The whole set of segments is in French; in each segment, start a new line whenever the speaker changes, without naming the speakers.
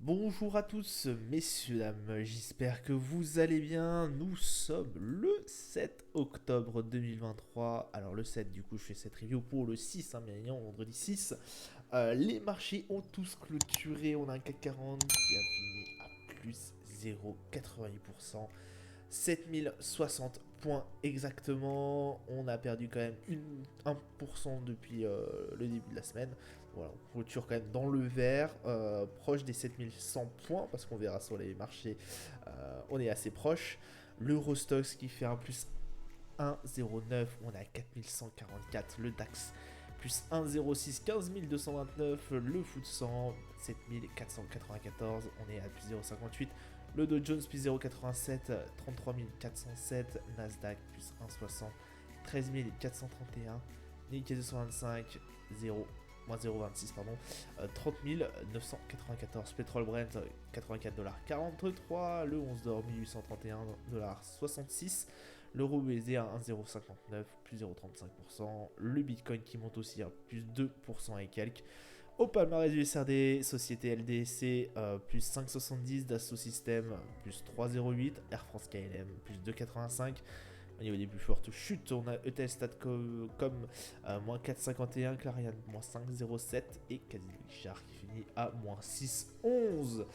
Bonjour à tous, messieurs, dames, j'espère que vous allez bien. Nous sommes le 7 octobre 2023. Alors le 7, du coup, je fais cette review pour le 6, bien évidemment, vendredi 6. Les marchés ont tous clôturé. On a un CAC 40 qui a fini à plus 0,88%. 7060 points exactement. On a perdu quand même 1% depuis le début de la semaine. Voilà, on clôture quand même dans le vert, proche des 7100 points, parce qu'on verra sur les marchés, on est assez proche. L'Eurostox qui fait un plus 1,09, on est à 4144. Le DAX plus 1,06, 15229. Le FTSE 100, 7494, on est à plus 0,58. Le Dow Jones plus 0,87, 33 407. Nasdaq plus 1,60, 13 431. Nikkei 225, 0, moins 0,26, pardon, 30 994. Pétrole Brent, 84,43$. Le 11 d'or, 1831,66$. L'euro BSD à 1,059, plus 0,35%. Le Bitcoin qui monte aussi à plus 2% et quelques. Au palmarès du SRD, Société LDC, plus 5,70, Dassault Systèmes, plus 3,08, Air France KLM, plus 2,85. Au niveau des plus fortes chutes, on a Eutelstat.com, moins 4,51, Clarion, moins 5,07 et Casino Richard qui finit à moins 6,11.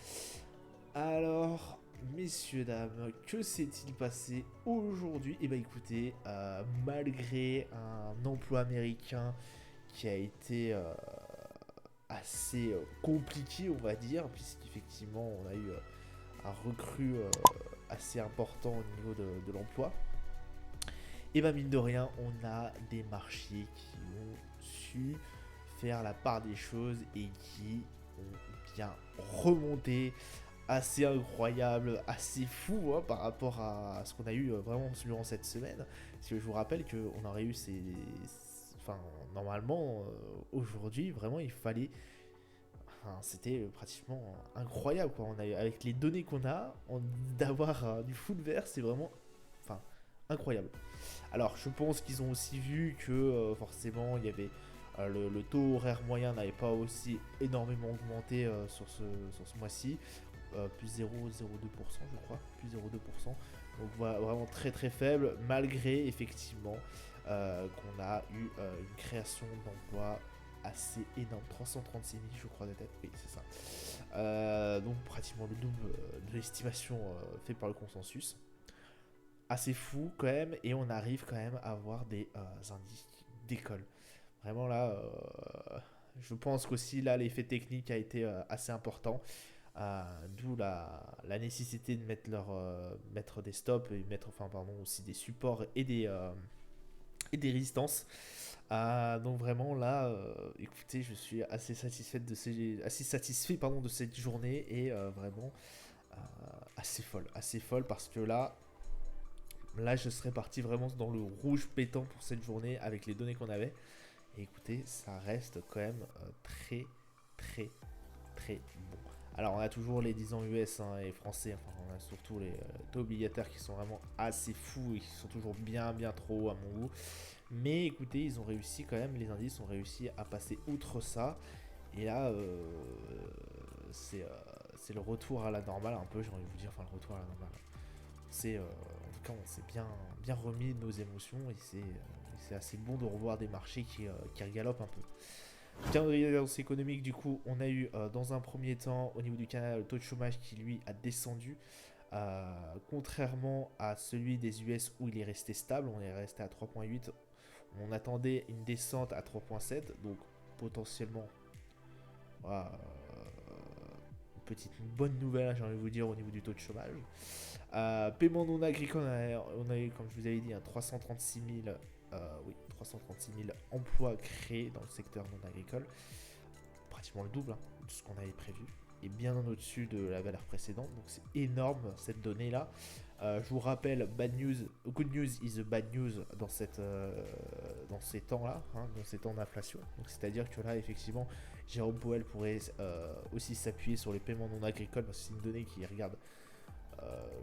Alors, messieurs, dames, que s'est-il passé aujourd'hui? Eh bien, écoutez, malgré un emploi américain qui a été assez compliqué, on va dire, puisqu'effectivement, on a eu un recrue assez important au niveau de l'emploi. Et bien, mine de rien, on a des marchés qui ont su faire la part des choses et qui ont bien remonté, assez incroyable, assez fou par rapport à ce qu'on a eu vraiment durant cette semaine. Parce que je vous rappelle qu'on aurait eu Enfin, normalement, aujourd'hui, vraiment, il fallait... Enfin, c'était pratiquement incroyable, quoi. On a, avec les données qu'on a, d'avoir du full vert, c'est vraiment... Enfin, incroyable. Alors, je pense qu'ils ont aussi vu que, forcément, il y avait... le taux horaire moyen n'avait pas aussi énormément augmenté sur ce mois-ci, plus 0,02%, je crois, plus 0,2%. Donc voilà, vraiment très très faible, malgré effectivement qu'on a eu une création d'emplois assez énorme, 336 000 je crois de tête, oui c'est ça. Donc pratiquement le double de l'estimation fait par le consensus. Assez fou quand même, et on arrive quand même à avoir des indices d'école. Vraiment là, je pense qu'aussi là l'effet technique a été assez important. D'où la nécessité de mettre des stops et mettre enfin pardon aussi des supports et des résistances. Donc vraiment là, écoutez, je suis assez satisfait pardon, de cette journée et vraiment assez folle parce que là je serais parti vraiment dans le rouge pétant pour cette journée avec les données qu'on avait. Et écoutez, ça reste quand même très très très bon. Alors on a toujours les 10 ans US et français, enfin on a surtout les taux obligataires qui sont vraiment assez fous et qui sont toujours bien trop hauts à mon goût. Mais écoutez, ils ont réussi quand même, les indices ont réussi à passer outre ça. Et là, c'est le retour à la normale un peu, j'ai envie de vous dire, enfin le retour à la normale. En tout cas, on s'est bien remis de nos émotions et c'est assez bon de revoir des marchés qui regalopent un peu. Calendrier d'annonce économique, du coup, on a eu dans un premier temps au niveau du Canada le taux de chômage qui lui a descendu, contrairement à celui des US où il est resté stable, on est resté à 3,8. On attendait une descente à 3,7, donc potentiellement voilà, une bonne nouvelle, j'ai envie de vous dire, au niveau du taux de chômage. Paiement non agricole, on a eu, comme je vous avais dit, un 336 000, oui, 336 000 emplois créés dans le secteur non agricole, pratiquement le double de ce qu'on avait prévu, et bien en au-dessus de la valeur précédente, donc c'est énorme cette donnée-là. Je vous rappelle, bad news, good news is a bad news dans ces temps-là, dans ces temps d'inflation. Donc c'est-à-dire que là, effectivement, Jérôme Powell pourrait aussi s'appuyer sur les paiements non agricoles, parce que c'est une donnée qui regarde,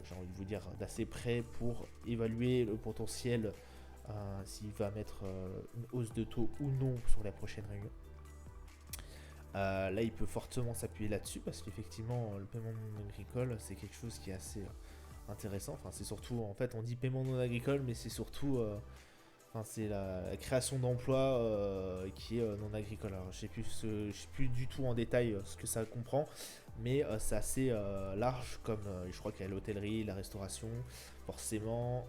j'ai envie de vous dire, d'assez près pour évaluer le potentiel s'il va mettre une hausse de taux ou non sur la prochaine réunion. Là, il peut fortement s'appuyer là-dessus parce qu'effectivement, le paiement non agricole, c'est quelque chose qui est assez intéressant. Enfin, c'est surtout, en fait, on dit paiement non agricole, mais c'est surtout, enfin, c'est la création d'emplois qui est non agricole. Alors, je sais plus du tout en détail ce que ça comprend, mais c'est assez large, comme je crois qu'il y a l'hôtellerie, la restauration, forcément,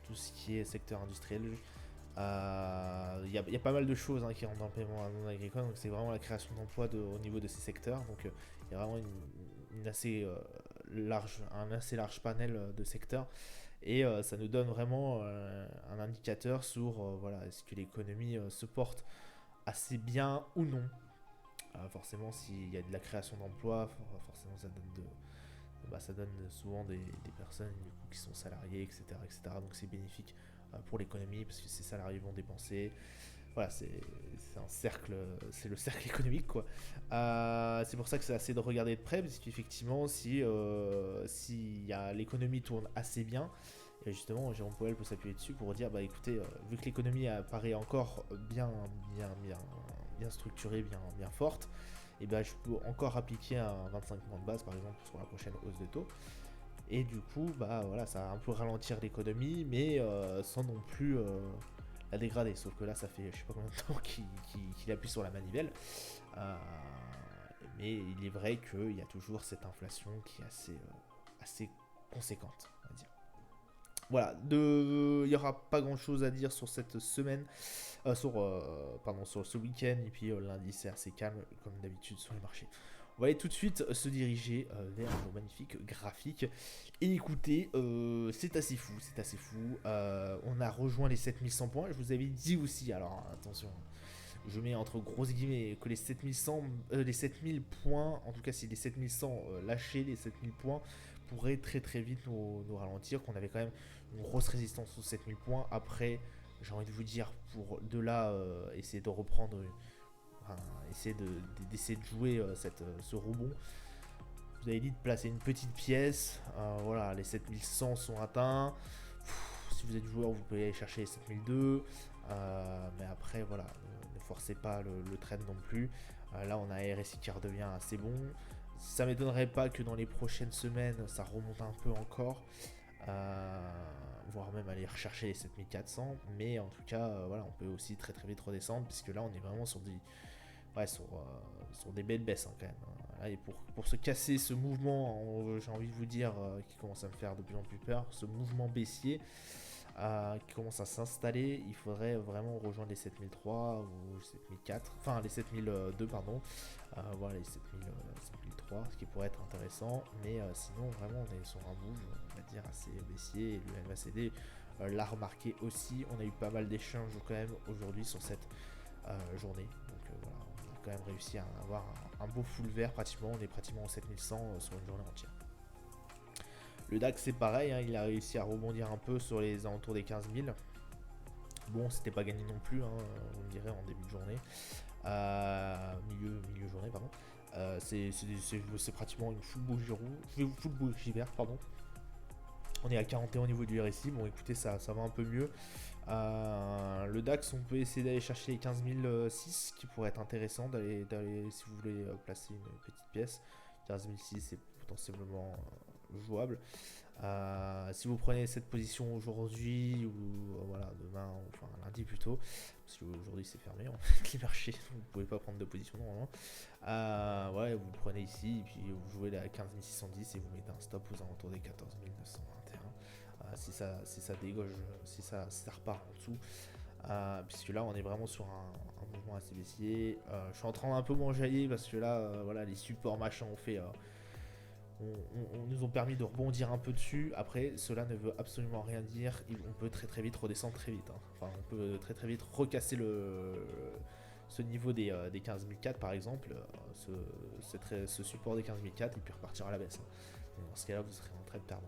tout ce qui est secteur industriel. Il y a pas mal de choses qui rentrent dans le paiement non agricole, donc c'est vraiment la création d'emplois au niveau de ces secteurs. Donc il y a vraiment une assez, un assez large panel de secteurs et ça nous donne vraiment un indicateur sur voilà, est-ce que l'économie se porte assez bien ou non. Forcément, s'il y a de la création d'emplois, forcément ça donne souvent des personnes du coup, qui sont salariées, etc., etc. Donc c'est bénéfique pour l'économie parce que ces salariés vont dépenser. Voilà, c'est un cercle, c'est le cercle économique quoi. C'est pour ça que c'est assez de regarder de près parce qu'effectivement, si l'économie tourne assez bien, et justement, Jérôme Powell peut s'appuyer dessus pour dire bah écoutez, vu que l'économie apparaît encore bien structurée, bien forte, et ben je peux encore appliquer un 25 points de base par exemple sur la prochaine hausse de taux. Et du coup, bah voilà, ça va un peu ralentir l'économie, mais sans non plus la dégrader. Sauf que là, ça fait je sais pas combien de temps qu'il appuie sur la manivelle. Euh, mais il est vrai qu'il y a toujours cette inflation qui est assez conséquente, on va dire. Voilà, il n'y aura pas grand chose à dire sur cette semaine, sur ce week-end, et puis lundi c'est assez calme comme d'habitude sur les marchés. On va aller tout de suite se diriger vers nos magnifiques graphiques. Et écoutez, c'est assez fou, c'est assez fou. On a rejoint les 7100 points. Je vous avais dit aussi, alors attention, je mets entre grosses guillemets que les 7000 points, en tout cas si les 7100 lâchés, les 7000 points pourraient très très vite nous ralentir, qu'on avait quand même une grosse résistance aux 7000 points. Après, j'ai envie de vous dire, pour de là essayer de reprendre, d'essayer de jouer ce rebond, vous avez dit de placer une petite pièce. Voilà, les 7100 sont atteints. Si vous êtes joueur, vous pouvez aller chercher les 7002. Mais après, voilà, ne forcez pas le trend non plus. Là, on a un RSI qui redevient assez bon. Ça m'étonnerait pas que dans les prochaines semaines, ça remonte un peu encore. Voire même aller rechercher les 7400. Mais en tout cas, voilà, on peut aussi très très vite redescendre. Puisque là, on est vraiment sur des belles baisses quand même. Et pour se casser ce mouvement, j'ai envie de vous dire, qui commence à me faire de plus en plus peur, ce mouvement baissier qui commence à s'installer, il faudrait vraiment rejoindre les 7003 ou 7004, enfin les 7002 pardon, voilà les 7003, ce qui pourrait être intéressant, mais sinon vraiment on est sur un move, on va dire assez baissier, et le LVCD l'a remarqué aussi. On a eu pas mal d'échanges quand même aujourd'hui sur cette journée, donc voilà, on a quand même réussi à avoir un beau full vert pratiquement, on est pratiquement en 7100 sur une journée entière. Le DAX c'est pareil, il a réussi à rebondir un peu sur les alentours des 15 000. Bon, c'était pas gagné non plus, vous me direz en début de journée. Milieu journée, pardon. C'est pratiquement une full bougie vert, pardon. On est à 41 au niveau du RSI. Bon, écoutez, ça va un peu mieux. Le DAX, on peut essayer d'aller chercher les 15 006, qui pourrait être intéressant si vous voulez placer une petite pièce. 15 006, c'est potentiellement jouable. Si vous prenez cette position aujourd'hui ou voilà demain, enfin lundi plutôt, parce qu'aujourd'hui c'est fermé en fait, les marchés, vous pouvez pas prendre de position normalement. Ouais, vous prenez ici et puis vous jouez la 15 610 et vous mettez un stop aux alentours des 14 921. Si ça dégauge, si ça repart en dessous. Puisque là on est vraiment sur un mouvement assez baissier. Je suis en train d'un peu m'enjailler parce que là voilà, les supports machin ont fait on nous ont permis de rebondir un peu dessus. Après, cela ne veut absolument rien dire. On peut très très vite redescendre très vite. Enfin, on peut très très vite recasser ce niveau des 15 004 par exemple, ce support des 15 004 et puis repartir à la baisse. Donc, dans ce cas-là, vous serez en train de perdre.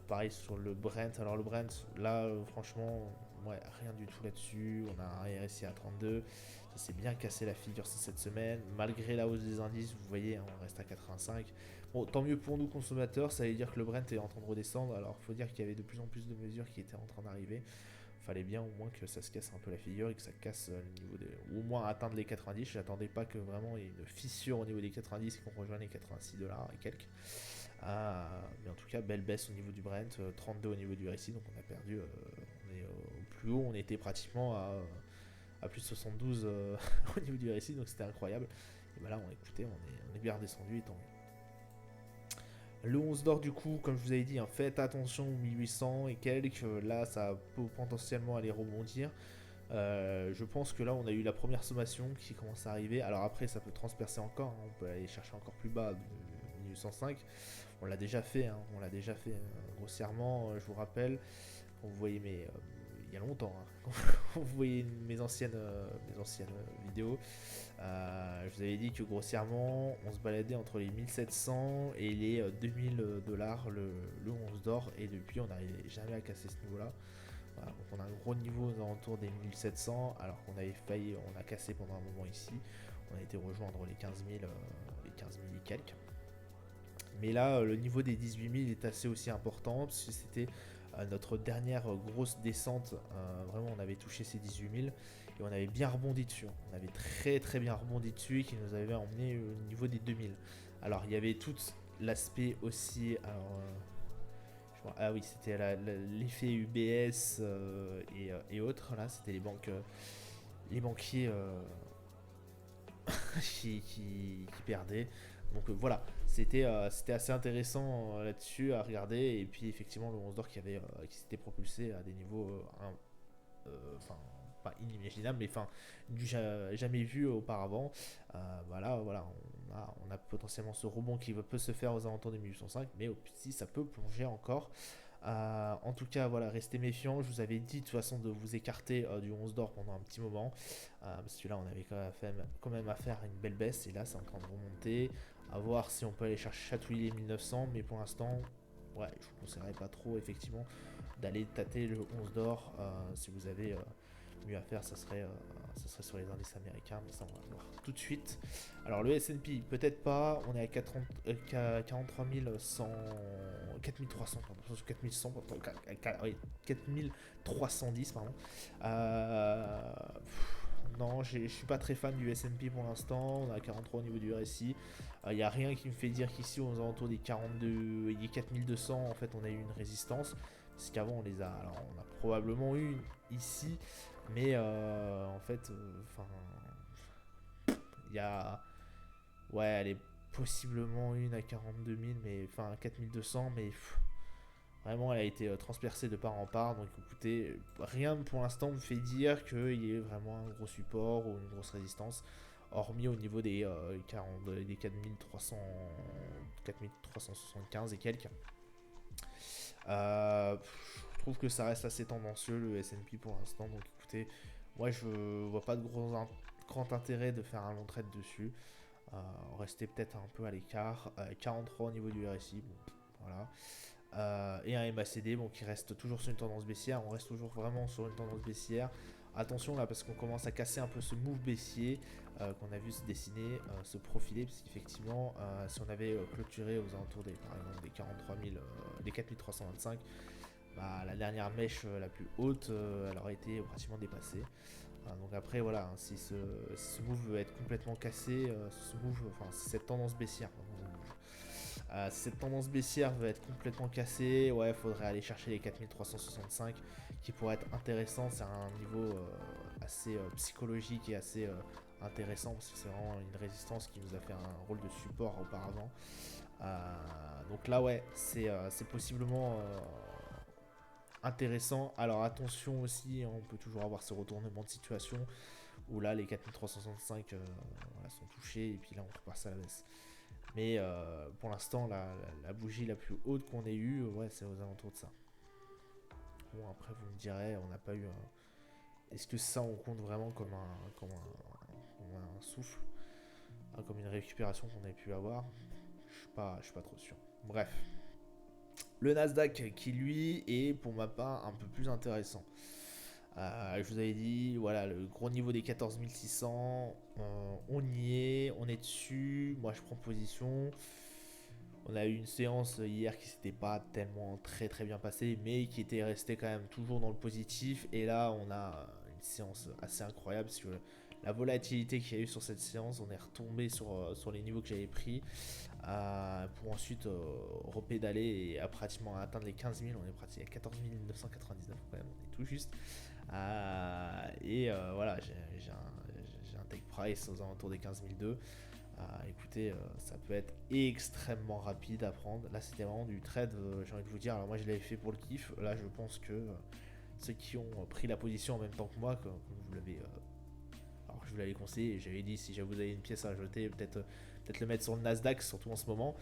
Pareil sur le Brent. Alors le Brent, là, franchement, ouais, rien du tout là-dessus. On a un RSI à 32. Ça s'est bien cassé la figure cette semaine. Malgré la hausse des indices, vous voyez, on reste à 85. Bon, tant mieux pour nous consommateurs. Ça veut dire que le Brent est en train de redescendre. Alors, il faut dire qu'il y avait de plus en plus de mesures qui étaient en train d'arriver. Fallait bien au moins que ça se casse un peu la figure et que ça casse le niveau des... ou au moins atteindre les 90. J'attendais pas que vraiment il y ait une fissure au niveau des 90 et qu'on rejoigne les 86$ et quelques. Mais en tout cas, belle baisse au niveau du Brent, 32 au niveau du RSI, donc on a perdu, on est au plus haut, on était pratiquement à plus de 72 au niveau du RSI, donc c'était incroyable. Et bah là, écoutez, on est bien redescendu et tant mieux. Le 11 d'or, du coup, comme je vous avais dit, hein, faites attention aux 1800 et quelques. Là, ça peut potentiellement aller rebondir. Je pense que là, on a eu la première sommation qui commence à arriver. Alors après, ça peut transpercer encore. Hein, on peut aller chercher encore plus bas, 1805. On l'a déjà fait. Hein, grossièrement, je vous rappelle. Quand vous voyez il y a longtemps, hein, quand vous voyez mes anciennes vidéos, je vous avais dit que grossièrement on se baladait entre les 1700 et les 2000$ le 11 d'or, et depuis on n'arrivait jamais à casser ce niveau là. Voilà, donc on a un gros niveau aux alentours des 1700, alors qu'on avait failli, on a cassé pendant un moment ici, on a été rejoindre les 15 000 et quelques. Mais là, le niveau des 18 000 est assez aussi important, parce que c'était notre dernière grosse descente. Vraiment, on avait touché ces 18 000 et on avait bien rebondi dessus. On avait très très bien rebondi dessus et qui nous avait emmené au niveau des 2000. Alors, il y avait tout l'aspect aussi. Alors, ah oui, c'était l'effet UBS et autres. Là, c'était les banquiers qui perdaient. Donc voilà, c'était assez intéressant là-dessus à regarder. Et puis effectivement, le 11 d'or qui s'était propulsé à des niveaux enfin pas inimaginables, mais enfin jamais vu auparavant. Voilà, on a potentiellement ce rebond qui peut se faire aux alentours des 1805, mais aussi ça peut plonger encore. En tout cas, voilà, restez méfiants. Je vous avais dit de toute façon de vous écarter du 11 d'or pendant un petit moment, parce que là on avait quand même à faire une belle baisse, et là c'est en train de remonter. À voir si on peut aller chercher chatouiller les 1900, mais pour l'instant, ouais, je vous conseillerais pas trop effectivement d'aller tâter le 11 d'or. Si vous avez mieux à faire, ça serait sur les indices américains, mais ça on va voir tout de suite. Alors le S&P, peut-être pas, on est à 43 100, 4300, pardon, 4100, oui, 4310, pardon. Non, je suis pas très fan du S&P pour l'instant. On a 43 au niveau du RSI. Il n'y a rien qui me fait dire qu'ici, aux alentours des 42 et des 4200, en fait, on a eu une résistance. Parce qu'avant, alors, on a probablement eu une ici, mais en fait, il y a, ouais, elle est possiblement une à 42 000, mais enfin à 4200, mais vraiment, elle a été transpercée de part en part. Donc écoutez, rien pour l'instant me fait dire qu'il y ait vraiment un gros support ou une grosse résistance, hormis au niveau des 4300, 4375 et quelques. Je trouve que ça reste assez tendancieux le S&P pour l'instant. Donc écoutez, moi je vois pas de grand intérêt de faire un long trade dessus. Rester peut-être un peu à l'écart. 43 au niveau du RSI, bon, voilà. Et un MACD bon, qui reste toujours sur une tendance baissière. On reste toujours vraiment sur une tendance baissière. Attention là, parce qu'on commence à casser un peu ce move baissier qu'on a vu se dessiner, se profiler, parce qu'effectivement, si on avait clôturé aux alentours par exemple, des 43 000, des 4325, bah, la dernière mèche la plus haute, elle aurait été pratiquement dépassée. Donc après, voilà, hein, si ce move veut être complètement cassé, si cette tendance baissière, si cette tendance baissière veut être complètement cassée, ouais, il faudrait aller chercher les 4365 qui pourrait être intéressant. C'est un niveau assez psychologique et assez intéressant, parce que c'est vraiment une résistance qui nous a fait un rôle de support auparavant. Donc là, ouais, c'est possiblement intéressant. Alors attention aussi, hein, on peut toujours avoir ce retournement de situation où là les 4365 voilà, sont touchés, et puis là on repasse à la baisse. Mais pour l'instant, la bougie la plus haute qu'on ait eue, ouais, c'est aux alentours de ça. Bon, après, vous me direz, on n'a pas eu. Est-ce que ça, on compte vraiment comme un souffle, comme une récupération qu'on ait pu avoir? Je suis pas trop sûr. Bref. Le Nasdaq, qui lui est pour ma part un peu plus intéressant. Je vous avais dit, voilà, le gros niveau des 14 600, on y est, on est dessus. Moi, je prends position. On a eu une séance hier qui s'était pas tellement très bien passée, mais qui était restée quand même toujours dans le positif. Et là, on a une séance assez incroyable parce que la volatilité qu'il y a eu sur cette séance, on est retombé sur les niveaux que j'avais pris pour ensuite repédaler et à pratiquement atteindre les 15 000. On est pratiquement à 14 999 quand même, on est tout juste. Voilà, j'ai un take price aux alentours des 15 200. Écoutez, ça peut être extrêmement rapide à prendre. Là, c'était vraiment du trade, j'ai envie de vous dire. Alors, moi, je l'avais fait pour le kiff. Là, je pense que ceux qui ont pris la position en même temps que moi, comme vous l'avez. Alors, je vous l'avais conseillé, j'avais dit si vous avez une pièce à jeter, peut-être le mettre sur le Nasdaq, surtout en ce moment.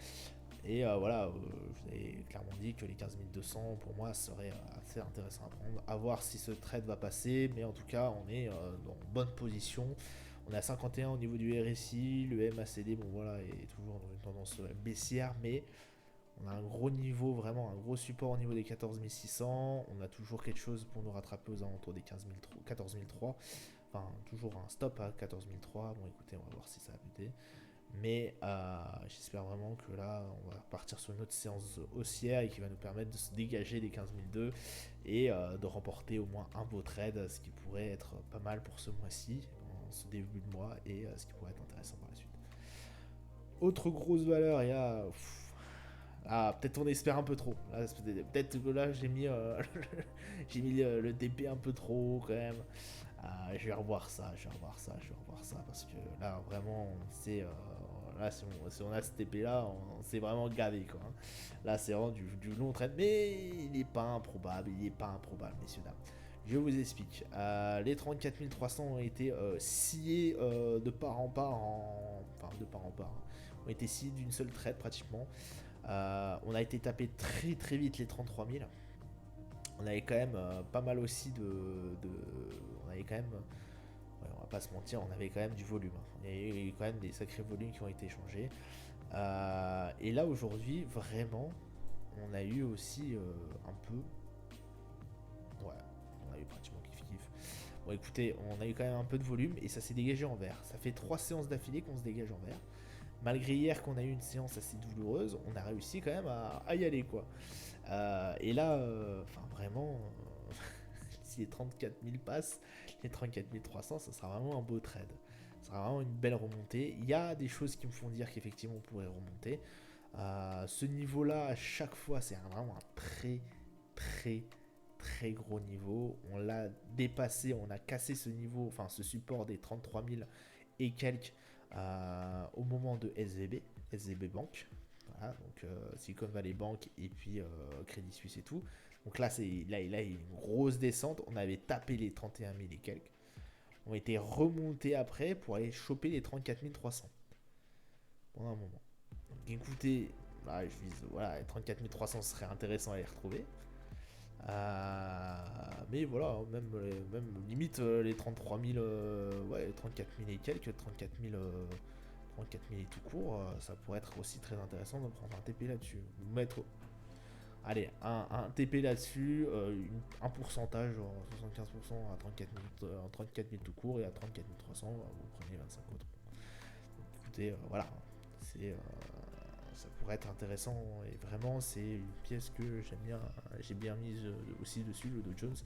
Et voilà, je vous avais clairement dit que les 15 200 pour moi serait assez intéressant à prendre. À voir si ce trade va passer, mais en tout cas, on est dans bonne position. On est à 51 au niveau du RSI, le MACD, bon voilà, est toujours dans une tendance baissière, mais on a un gros niveau, vraiment un gros support au niveau des 14 600. On a toujours quelque chose pour nous rattraper aux alentours des 14 003. Enfin, toujours un stop à 14 003. Bon, écoutez, on va voir si ça va buter. Mais j'espère vraiment que là, on va partir sur une autre séance haussière et qui va nous permettre de se dégager des 15 200 et de remporter au moins un beau trade, ce qui pourrait être pas mal pour ce mois-ci, en ce début de mois, et ce qui pourrait être intéressant par la suite. Autre grosse valeur, il y a... peut-être on espère un peu trop. Peut-être que là, j'ai mis, j'ai mis le DP un peu trop quand même. Je vais revoir ça, parce que là, vraiment, c'est... là, si on a ce TP là, on s'est vraiment gavé quoi. Là, c'est vraiment du long trade, mais il n'est pas improbable, messieurs, dames. Je vous explique. Les 34 300 ont été sciés de part en part, enfin de part en part, ont été sciés d'une seule trade pratiquement. On a été tapé très vite les 33 000. On avait quand même pas mal aussi on avait quand même, ouais, on va pas se mentir, on avait quand même du volume. Il y a eu quand même des sacrés volumes qui ont été échangés. Et là aujourd'hui, vraiment, on a eu aussi un peu, ouais, on a eu pratiquement kiff. Bon écoutez, on a eu quand même un peu de volume et ça s'est dégagé en vert. Ça fait 3 séances d'affilée qu'on se dégage en vert. Malgré hier qu'on a eu une séance assez douloureuse, on a réussi quand même à y aller quoi. Et là, enfin vraiment, si les 34 000 passent, les 34 300, ça sera vraiment un beau trade. Ça sera vraiment une belle remontée. Il y a des choses qui me font dire qu'effectivement on pourrait remonter. Ce niveau-là, à chaque fois, c'est vraiment un très gros niveau. On l'a dépassé, on a cassé ce niveau, enfin ce support des 33 000 et quelques au moment de SVB Bank. Voilà, donc Silicon Valley Bank et puis Crédit Suisse et tout. Donc là, il a une grosse descente. On avait tapé les 31 000 et quelques. On était remonté après pour aller choper les 34 300 pendant un moment. Donc écoutez, là, je vise, voilà, les 34 300 serait intéressant à les retrouver. Mais voilà, même limite les 33 000, ouais, 34 000 et quelques, 34 000 et tout court, ça pourrait être aussi très intéressant de prendre un TP là-dessus. Mettre, allez, un TP là-dessus, un pourcentage, genre 75% à 34 000 tout court et à 34 300, vous prenez 25 autres. Donc, écoutez, voilà, ça pourrait être intéressant et vraiment c'est une pièce que j'aime bien, j'ai bien mise aussi dessus, le Dow Jones.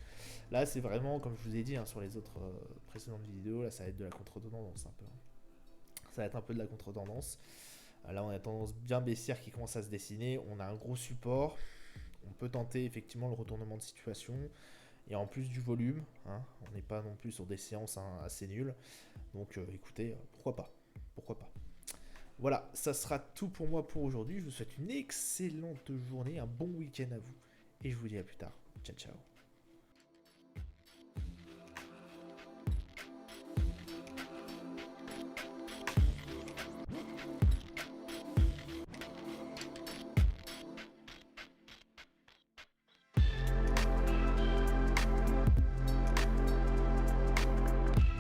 Là, c'est vraiment, comme je vous ai dit sur les autres précédentes vidéos, là, ça va être de la contre-tendance un peu. Ça va être un peu de la contre-tendance. Là, on a tendance bien baissière qui commence à se dessiner. On a un gros support. On peut tenter effectivement le retournement de situation. Et en plus du volume, hein, on n'est pas non plus sur des séances assez nulles. Donc écoutez, pourquoi pas. Voilà, ça sera tout pour moi pour aujourd'hui. Je vous souhaite une excellente journée, un bon week-end à vous. Et je vous dis à plus tard. Ciao.